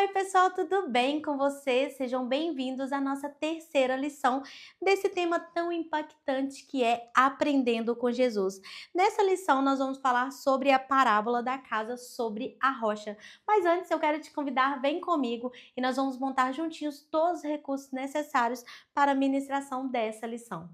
Oi, pessoal, tudo bem com vocês? Sejam bem-vindos à nossa terceira lição desse tema tão impactante que é Aprendendo com Jesus. Nessa lição, nós vamos falar sobre a parábola da casa sobre a rocha. Mas antes, eu quero te convidar, vem comigo e nós vamos montar juntinhos todos os recursos necessários para a ministração dessa lição.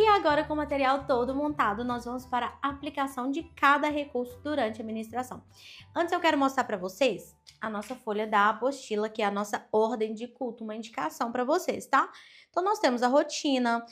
E agora, com o material todo montado, nós vamos para a aplicação de cada recurso durante a ministração. Antes, eu quero mostrar para vocês a nossa folha da apostila, que é a nossa ordem de culto, uma indicação para vocês, tá? Então, nós temos a rotina,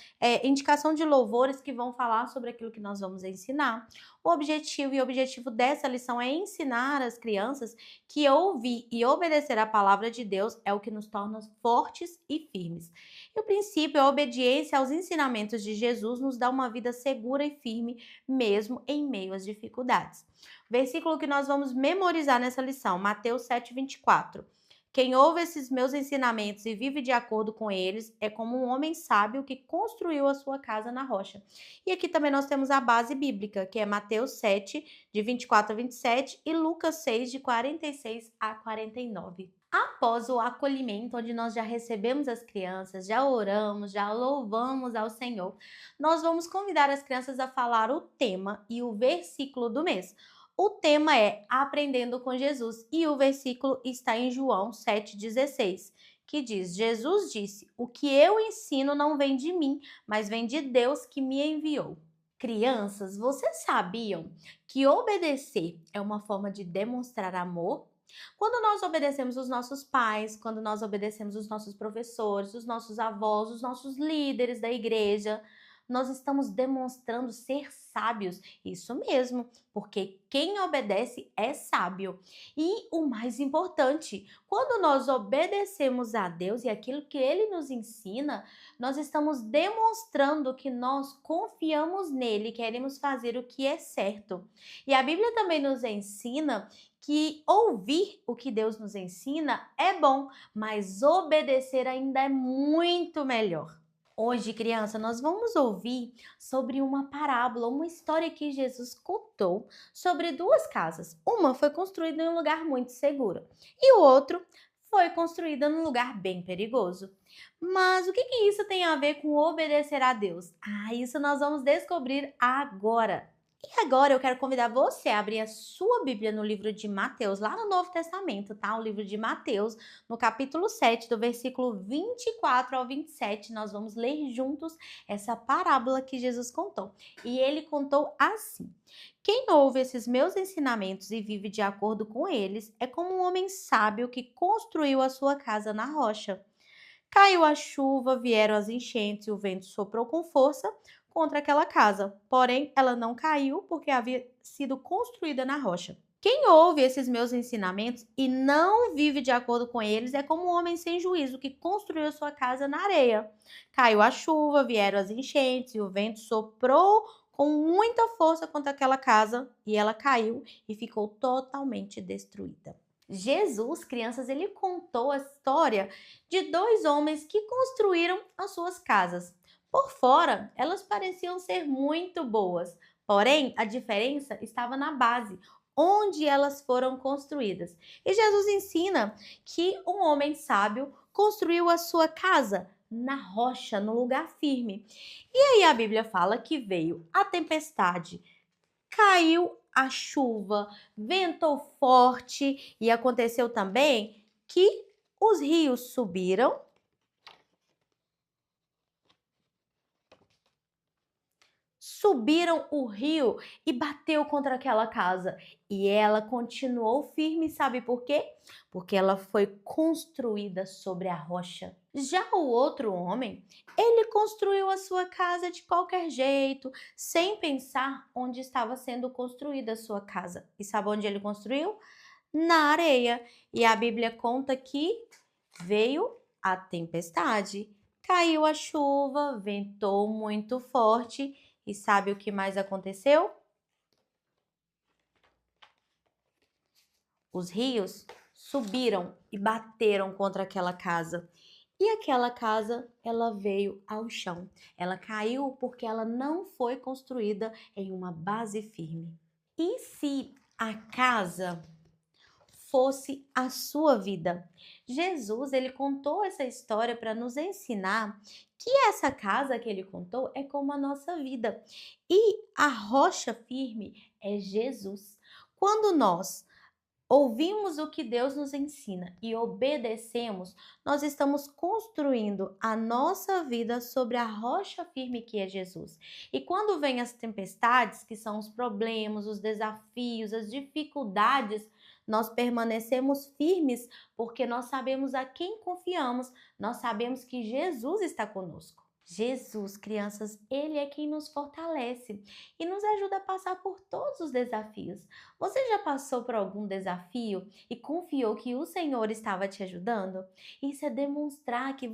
indicação de louvores que vão falar sobre aquilo que nós vamos ensinar. O objetivo dessa lição é ensinar as crianças que ouvir e obedecer a palavra de Deus é o que nos torna fortes e firmes. E o princípio, a obediência aos ensinamentos de Jesus nos dá uma vida segura e firme, mesmo em meio às dificuldades. O versículo que nós vamos memorizar nessa lição, Mateus 7:24. Quem ouve esses meus ensinamentos e vive de acordo com eles é como um homem sábio que construiu a sua casa na rocha. E aqui também nós temos a base bíblica, que é Mateus 7, de 24 a 27 e Lucas 6, de 46 a 49. Após o acolhimento, onde nós já recebemos as crianças, já oramos, já louvamos ao Senhor, nós vamos convidar as crianças a falar o tema e o versículo do mês. O tema é Aprendendo com Jesus e o versículo está em João 7,16, que diz: Jesus disse, o que eu ensino não vem de mim, mas vem de Deus que me enviou. Crianças, vocês sabiam que obedecer é uma forma de demonstrar amor? Quando nós obedecemos os nossos pais, quando nós obedecemos os nossos professores, os nossos avós, os nossos líderes da igreja, nós estamos demonstrando ser sábios. Isso mesmo, porque quem obedece é sábio. E o mais importante, quando nós obedecemos a Deus e aquilo que Ele nos ensina, nós estamos demonstrando que nós confiamos nele, queremos fazer o que é certo. E a Bíblia também nos ensina que ouvir o que Deus nos ensina é bom, mas obedecer ainda é muito melhor. Hoje, criança, nós vamos ouvir sobre uma parábola, uma história que Jesus contou sobre duas casas. Uma foi construída em um lugar muito seguro e o outro foi construída num lugar bem perigoso. Mas o que isso tem a ver com obedecer a Deus? Isso nós vamos descobrir agora. E agora eu quero convidar você a abrir a sua Bíblia no livro de Mateus, lá no Novo Testamento, tá? O livro de Mateus, no capítulo 7, do versículo 24 ao 27, nós vamos ler juntos essa parábola que Jesus contou. E ele contou assim: quem ouve esses meus ensinamentos e vive de acordo com eles é como um homem sábio que construiu a sua casa na rocha. Caiu a chuva, vieram as enchentes e o vento soprou com força contra aquela casa. Porém, ela não caiu porque havia sido construída na rocha. Quem ouve esses meus ensinamentos e não vive de acordo com eles é como um homem sem juízo que construiu a sua casa na areia. Caiu a chuva, vieram as enchentes e o vento soprou com muita força contra aquela casa e ela caiu e ficou totalmente destruída. Jesus, crianças, ele contou a história de dois homens que construíram as suas casas. Por fora, elas pareciam ser muito boas, porém, a diferença estava na base, onde elas foram construídas. E Jesus ensina que um homem sábio construiu a sua casa na rocha, no lugar firme. E aí a Bíblia fala que veio a tempestade, caiu a chuva, ventou forte e aconteceu também que os rios subiram o rio e bateu contra aquela casa. E ela continuou firme, sabe por quê? Porque ela foi construída sobre a rocha. Já o outro homem, ele construiu a sua casa de qualquer jeito, sem pensar onde estava sendo construída a sua casa. E sabe onde ele construiu? Na areia. E a Bíblia conta que veio a tempestade, caiu a chuva, ventou muito forte. E sabe o que mais aconteceu? Os rios subiram e bateram contra aquela casa. E aquela casa, ela veio ao chão. Ela caiu porque ela não foi construída em uma base firme. E se a casa fosse a sua vida? Jesus, ele contou essa história para nos ensinar que essa casa que ele contou é como a nossa vida. E a rocha firme é Jesus. Quando nós ouvimos o que Deus nos ensina e obedecemos, nós estamos construindo a nossa vida sobre a rocha firme que é Jesus. E quando vêm as tempestades, que são os problemas, os desafios, as dificuldades, nós permanecemos firmes porque nós sabemos a quem confiamos, nós sabemos que Jesus está conosco. Jesus, crianças, Ele é quem nos fortalece e nos ajuda a passar por todos os desafios. Você já passou por algum desafio e confiou que o Senhor estava te ajudando? Isso é demonstrar que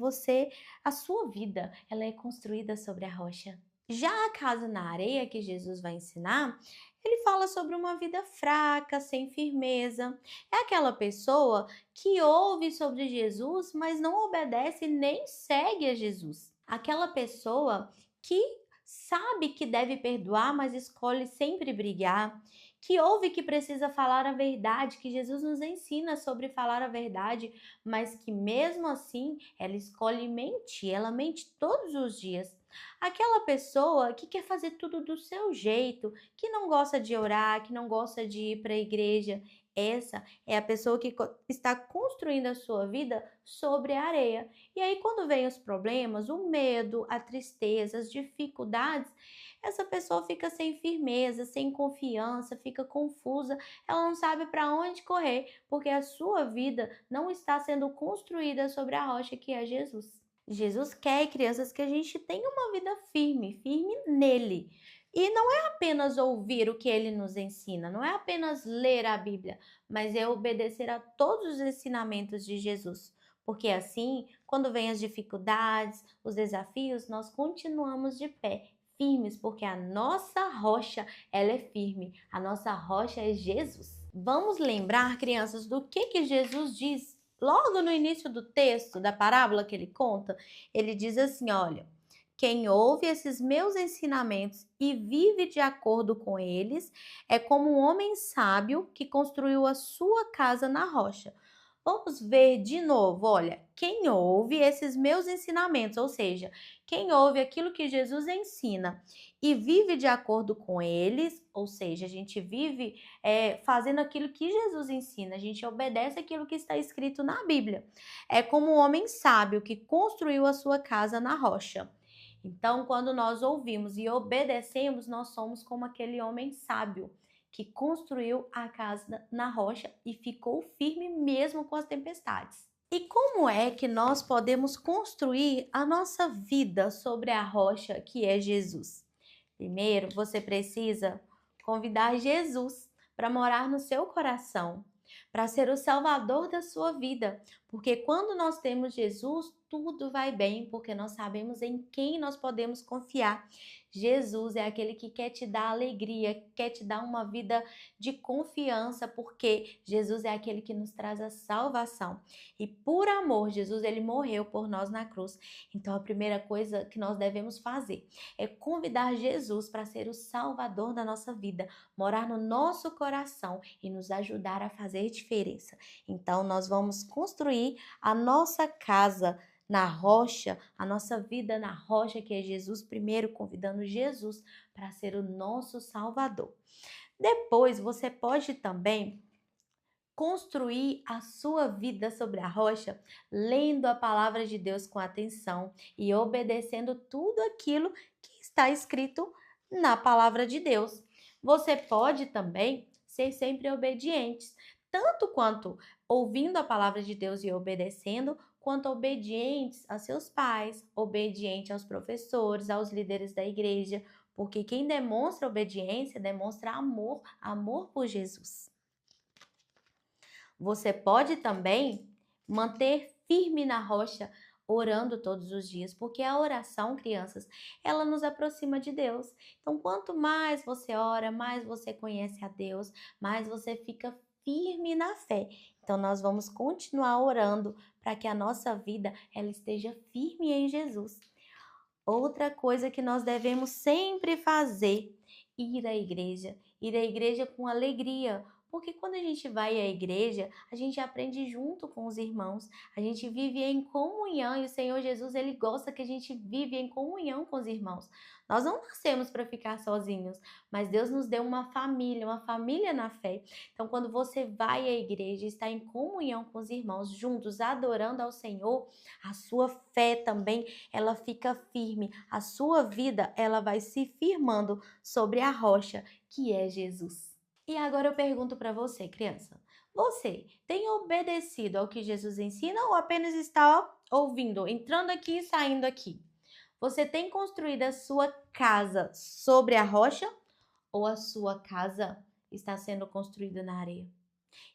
a sua vida, ela é construída sobre a rocha. Já a casa na areia que Jesus vai ensinar, ele fala sobre uma vida fraca, sem firmeza. É aquela pessoa que ouve sobre Jesus, mas não obedece nem segue a Jesus. Aquela pessoa que sabe que deve perdoar, mas escolhe sempre brigar, que ouve que precisa falar a verdade, que Jesus nos ensina sobre falar a verdade, mas que mesmo assim ela escolhe mentir, ela mente todos os dias. Aquela pessoa que quer fazer tudo do seu jeito, que não gosta de orar, que não gosta de ir para a igreja, essa é a pessoa que está construindo a sua vida sobre a areia. E aí, quando vem os problemas, o medo, a tristeza, as dificuldades, essa pessoa fica sem firmeza, sem confiança, fica confusa, ela não sabe para onde correr, porque a sua vida não está sendo construída sobre a rocha que é Jesus. Jesus quer, crianças, que a gente tenha uma vida firme, firme nele. E não é apenas ouvir o que ele nos ensina, não é apenas ler a Bíblia, mas é obedecer a todos os ensinamentos de Jesus. Porque assim, quando vem as dificuldades, os desafios, nós continuamos de pé, firmes, porque a nossa rocha, ela é firme. A nossa rocha é Jesus. Vamos lembrar, crianças, do que Jesus diz logo no início do texto, da parábola que ele conta. Ele diz assim, olha: quem ouve esses meus ensinamentos e vive de acordo com eles é como um homem sábio que construiu a sua casa na rocha. Vamos ver de novo, olha, quem ouve esses meus ensinamentos, ou seja, quem ouve aquilo que Jesus ensina e vive de acordo com eles, ou seja, a gente vive fazendo aquilo que Jesus ensina, a gente obedece aquilo que está escrito na Bíblia. É como um homem sábio que construiu a sua casa na rocha. Então, quando nós ouvimos e obedecemos, nós somos como aquele homem sábio que construiu a casa na rocha e ficou firme mesmo com as tempestades. E como é que nós podemos construir a nossa vida sobre a rocha que é Jesus? Primeiro, você precisa convidar Jesus para morar no seu coração, para ser o salvador da sua vida, porque quando nós temos Jesus, tudo vai bem, porque nós sabemos em quem nós podemos confiar. Jesus é aquele que quer te dar alegria, quer te dar uma vida de confiança, porque Jesus é aquele que nos traz a salvação. E por amor, Jesus, ele morreu por nós na cruz. Então a primeira coisa que nós devemos fazer é convidar Jesus para ser o salvador da nossa vida, morar no nosso coração e nos ajudar a fazer diferença. Então nós vamos construir a nossa casa na rocha, a nossa vida na rocha que é Jesus, primeiro convidando Jesus para ser o nosso Salvador. Depois você pode também construir a sua vida sobre a rocha, lendo a palavra de Deus com atenção e obedecendo tudo aquilo que está escrito na palavra de Deus. Você pode também ser sempre obedientes, tanto quanto ouvindo a palavra de Deus e obedecendo, quanto obedientes a seus pais, obediente aos professores, aos líderes da igreja, porque quem demonstra obediência demonstra amor, amor por Jesus. Você pode também manter firme na rocha, orando todos os dias, porque a oração, crianças, ela nos aproxima de Deus. Então, quanto mais você ora, mais você conhece a Deus, mais você fica firme na fé. Então, nós vamos continuar orando para que a nossa vida ela esteja firme em Jesus. Outra coisa que nós devemos sempre fazer, ir à igreja com alegria, Porque quando a gente vai à igreja, a gente aprende junto com os irmãos, a gente vive em comunhão e o Senhor Jesus, ele gosta que a gente vive em comunhão com os irmãos. Nós não nascemos para ficar sozinhos, mas Deus nos deu uma família na fé. Então, quando você vai à igreja, está em comunhão com os irmãos, juntos, adorando ao Senhor, a sua fé também, ela fica firme. A sua vida, ela vai se firmando sobre a rocha, que é Jesus. E agora eu pergunto para você, criança, você tem obedecido ao que Jesus ensina ou apenas está ouvindo, entrando aqui e saindo aqui? Você tem construído a sua casa sobre a rocha ou a sua casa está sendo construída na areia?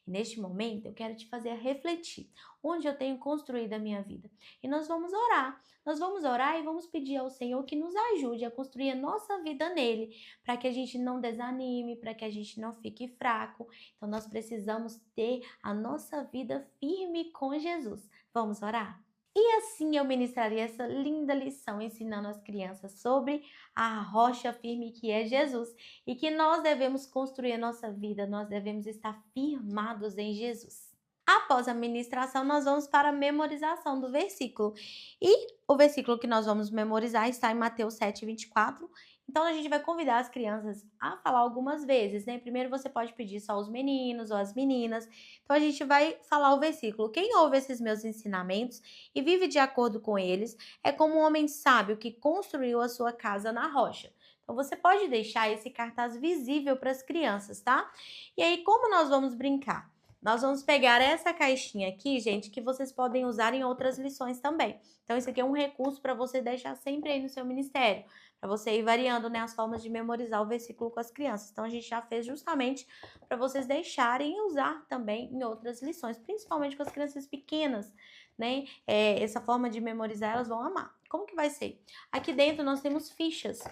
E neste momento eu quero te fazer refletir onde eu tenho construído a minha vida. E nós vamos orar. Nós vamos orar e vamos pedir ao Senhor que nos ajude a construir a nossa vida nele, para que a gente não desanime, para que a gente não fique fraco. Então nós precisamos ter a nossa vida firme com Jesus. Vamos orar? E assim eu ministraria essa linda lição ensinando as crianças sobre a rocha firme que é Jesus e que nós devemos construir a nossa vida, nós devemos estar firmados em Jesus. Após a ministração, nós vamos para a memorização do versículo. E o versículo que nós vamos memorizar está em Mateus 7:24. Então a gente vai convidar as crianças a falar algumas vezes, né? Primeiro você pode pedir só os meninos ou as meninas. Então a gente vai falar o versículo. Quem ouve esses meus ensinamentos e vive de acordo com eles é como um homem sábio que construiu a sua casa na rocha. Então você pode deixar esse cartaz visível para as crianças, tá? E aí como nós vamos brincar? Nós vamos pegar essa caixinha aqui, gente, que vocês podem usar em outras lições também. Então, isso aqui é um recurso para você deixar sempre aí no seu ministério, para você ir variando, né, as formas de memorizar o versículo com as crianças. Então, a gente já fez justamente para vocês deixarem e usar também em outras lições, principalmente com as crianças pequenas, né? Essa forma de memorizar, elas vão amar. Como que vai ser? Aqui dentro nós temos fichas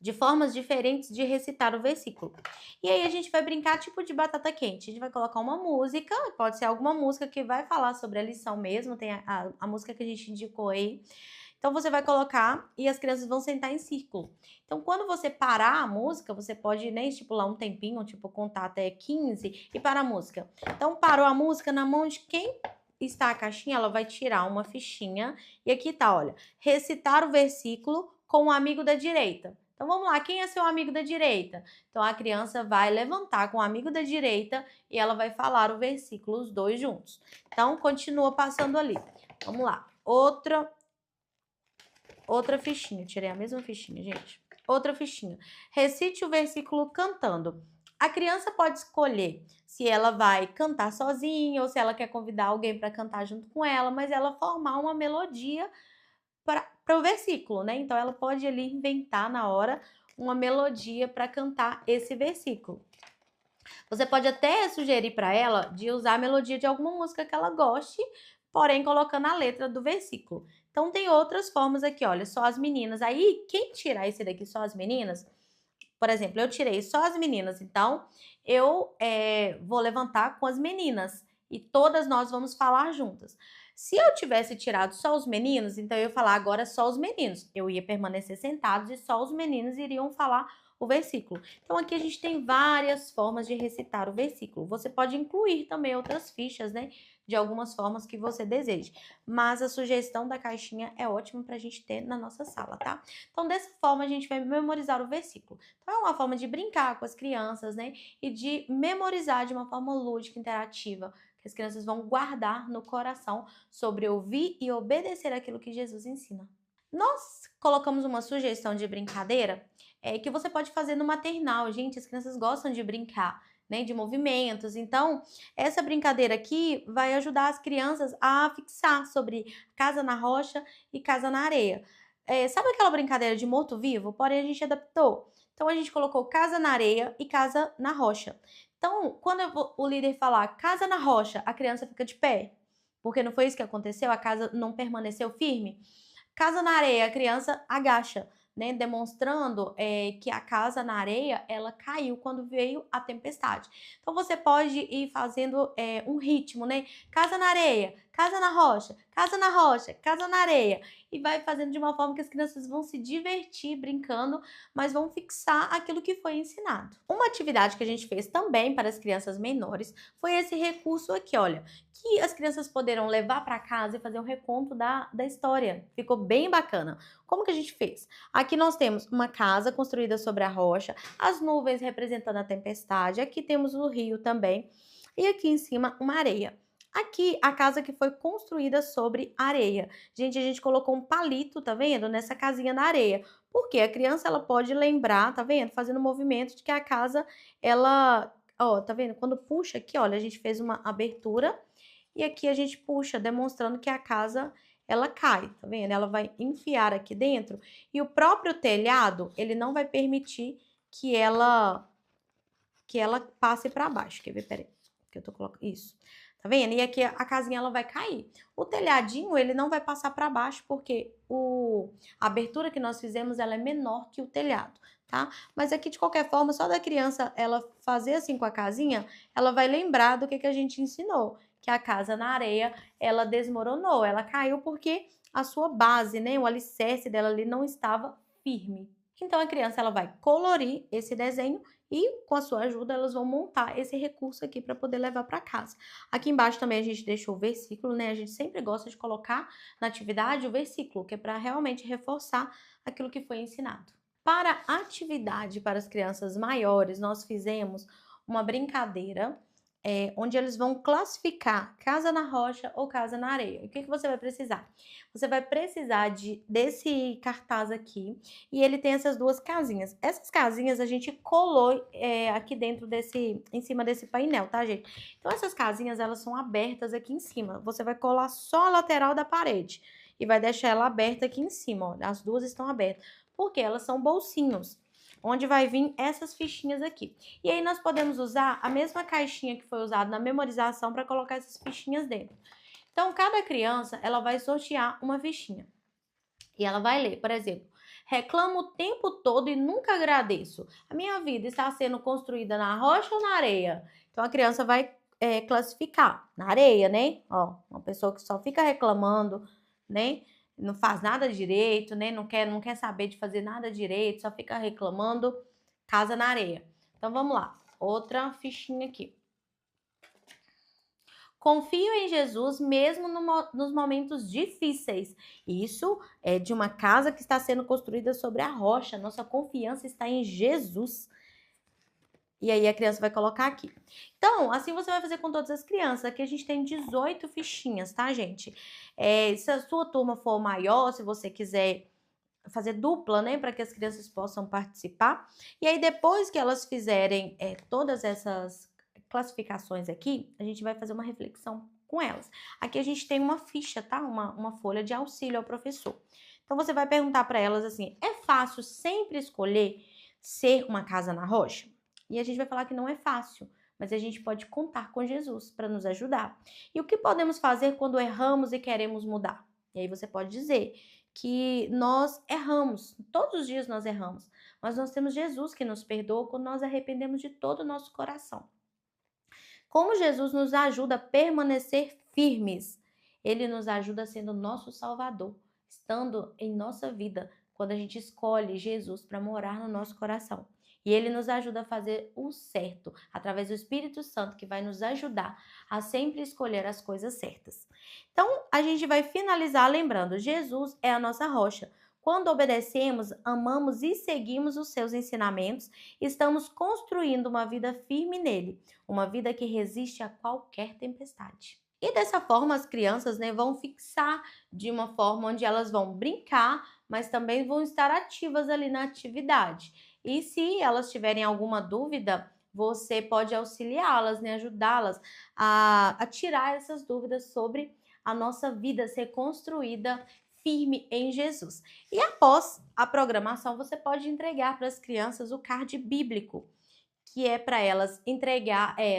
de formas diferentes de recitar o versículo. E aí a gente vai brincar tipo de batata quente. A gente vai colocar uma música, pode ser alguma música que vai falar sobre a lição mesmo, tem a música que a gente indicou aí. Então você vai colocar e as crianças vão sentar em círculo. Então quando você parar a música, você pode, né, estipular um tempinho, tipo contar até 15 e parar a música. Então parou a música, na mão de quem está a caixinha, ela vai tirar uma fichinha e aqui tá, olha, recitar o versículo com o amigo da direita. Então vamos lá, quem é seu amigo da direita? Então a criança vai levantar com o amigo da direita e ela vai falar o versículo, os dois juntos. Então continua passando ali. Vamos lá, outra fichinha, tirei a mesma fichinha, gente. Outra fichinha. Recite o versículo cantando. A criança pode escolher se ela vai cantar sozinha ou se ela quer convidar alguém para cantar junto com ela, mas ela formar uma melodia para o versículo, né? Então ela pode ali inventar na hora uma melodia para cantar esse versículo. Você pode até sugerir para ela de usar a melodia de alguma música que ela goste, porém colocando a letra do versículo. Então tem outras formas aqui, olha, só as meninas. Aí quem tirar esse daqui só as meninas, por exemplo, eu tirei só as meninas, então eu vou levantar com as meninas e todas nós vamos falar juntas. Se eu tivesse tirado só os meninos, então eu ia falar agora só os meninos. Eu ia permanecer sentados e só os meninos iriam falar o versículo. Então aqui a gente tem várias formas de recitar o versículo. Você pode incluir também outras fichas, né? De algumas formas que você deseje. Mas a sugestão da caixinha é ótima para a gente ter na nossa sala, tá? Então dessa forma a gente vai memorizar o versículo. Então é uma forma de brincar com as crianças, né? E de memorizar de uma forma lúdica, interativa, que as crianças vão guardar no coração sobre ouvir e obedecer aquilo que Jesus ensina. Nós colocamos uma sugestão de brincadeira que você pode fazer no maternal. Gente, as crianças gostam de brincar, né, de movimentos. Então, essa brincadeira aqui vai ajudar as crianças a fixar sobre casa na rocha e casa na areia. Sabe aquela brincadeira de morto-vivo? Porém, a gente adaptou. Então, a gente colocou casa na areia e casa na rocha. Então, quando o líder falar casa na rocha, a criança fica de pé. Porque não foi isso que aconteceu? A casa não permaneceu firme? Casa na areia, a criança agacha, né? Demonstrando que a casa na areia, ela caiu quando veio a tempestade. Então, você pode ir fazendo um ritmo, né? Casa na areia, casa na rocha, casa na rocha, casa na areia. E vai fazendo de uma forma que as crianças vão se divertir brincando, mas vão fixar aquilo que foi ensinado. Uma atividade que a gente fez também para as crianças menores foi esse recurso aqui, olha, que as crianças poderão levar para casa e fazer um reconto da história. Ficou bem bacana. Como que a gente fez? Aqui nós temos uma casa construída sobre a rocha, as nuvens representando a tempestade, aqui temos o rio também, e aqui em cima uma areia. Aqui a casa que foi construída sobre areia. Gente, a gente colocou um palito, tá vendo? Nessa casinha na areia. Porque a criança ela pode lembrar, tá vendo? Fazendo o movimento de que a casa ela, ó, tá vendo? Quando puxa aqui, olha, a gente fez uma abertura e aqui a gente puxa, demonstrando que a casa ela cai, tá vendo? Ela vai enfiar aqui dentro e o próprio telhado, ele não vai permitir que ela passe para baixo. Quer ver? Peraí, que eu tô colocando isso. Tá vendo? E aqui a casinha ela vai cair. O telhadinho, ele não vai passar para baixo porque a abertura que nós fizemos, ela é menor que o telhado, tá? Mas aqui de qualquer forma, só da criança ela fazer assim com a casinha, ela vai lembrar do que a gente ensinou, que a casa na areia, ela desmoronou, ela caiu porque a sua base, né, o alicerce dela ali não estava firme. Então a criança ela vai colorir esse desenho e com a sua ajuda elas vão montar esse recurso aqui para poder levar para casa. Aqui embaixo também a gente deixou o versículo, né? A gente sempre gosta de colocar na atividade o versículo, que é para realmente reforçar aquilo que foi ensinado. Para a atividade para as crianças maiores, nós fizemos uma brincadeira onde eles vão classificar casa na rocha ou casa na areia. O que você vai precisar? Você vai precisar desse cartaz aqui e ele tem essas duas casinhas. Essas casinhas a gente colou aqui dentro em cima desse painel, tá, gente? Então essas casinhas elas são abertas aqui em cima. Você vai colar só a lateral da parede e vai deixar ela aberta aqui em cima, ó. As duas estão abertas, porque elas são bolsinhos, onde vai vir essas fichinhas aqui. E aí nós podemos usar a mesma caixinha que foi usada na memorização para colocar essas fichinhas dentro. Então, cada criança, ela vai sortear uma fichinha. E ela vai ler, por exemplo, reclamo o tempo todo e nunca agradeço. A minha vida está sendo construída na rocha ou na areia? Então, a criança vai classificar na areia, né? Ó, uma pessoa que só fica reclamando, né? Não faz nada direito, né? Não quer saber de fazer nada direito, só fica reclamando, casa na areia. Então vamos lá, outra fichinha aqui. Confio em Jesus mesmo nos momentos difíceis. Isso é de uma casa que está sendo construída sobre a rocha. Nossa confiança está em Jesus. E aí a criança vai colocar aqui. Então, assim você vai fazer com todas as crianças. Aqui a gente tem 18 fichinhas, tá, gente? Se a sua turma for maior, se você quiser fazer dupla, né, para que as crianças possam participar. E aí depois que elas fizerem todas essas classificações aqui, a gente vai fazer uma reflexão com elas. Aqui a gente tem uma ficha, tá? Uma folha de auxílio ao professor. Então você vai perguntar para elas assim: é fácil sempre escolher ser uma casa na rocha? E a gente vai falar que não é fácil, mas a gente pode contar com Jesus para nos ajudar. E o que podemos fazer quando erramos e queremos mudar? E aí você pode dizer que nós erramos, todos os dias nós erramos, mas nós temos Jesus que nos perdoa quando nós arrependemos de todo o nosso coração. Como Jesus nos ajuda a permanecer firmes? Ele nos ajuda sendo nosso Salvador, estando em nossa vida, quando a gente escolhe Jesus para morar no nosso coração. E ele nos ajuda a fazer o certo, através do Espírito Santo, que vai nos ajudar a sempre escolher as coisas certas. Então, a gente vai finalizar lembrando, Jesus é a nossa rocha. Quando obedecemos, amamos e seguimos os seus ensinamentos, estamos construindo uma vida firme nele, uma vida que resiste a qualquer tempestade. E dessa forma as crianças, né, vão fixar de uma forma onde elas vão brincar, mas também vão estar ativas ali na atividade. E se elas tiverem alguma dúvida, você pode auxiliá-las, né, ajudá-las a tirar essas dúvidas sobre a nossa vida ser construída firme em Jesus. E após a programação, você pode entregar para as crianças o card bíblico, que é para elas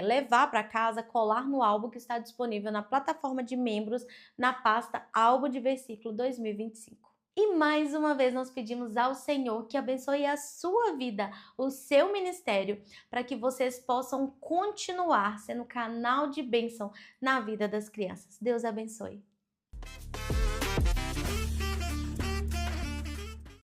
levar para casa, colar no álbum que está disponível na plataforma de membros, na pasta Álbum de Versículo 2025. E mais uma vez nós pedimos ao Senhor que abençoe a sua vida, o seu ministério, para que vocês possam continuar sendo canal de bênção na vida das crianças. Deus abençoe.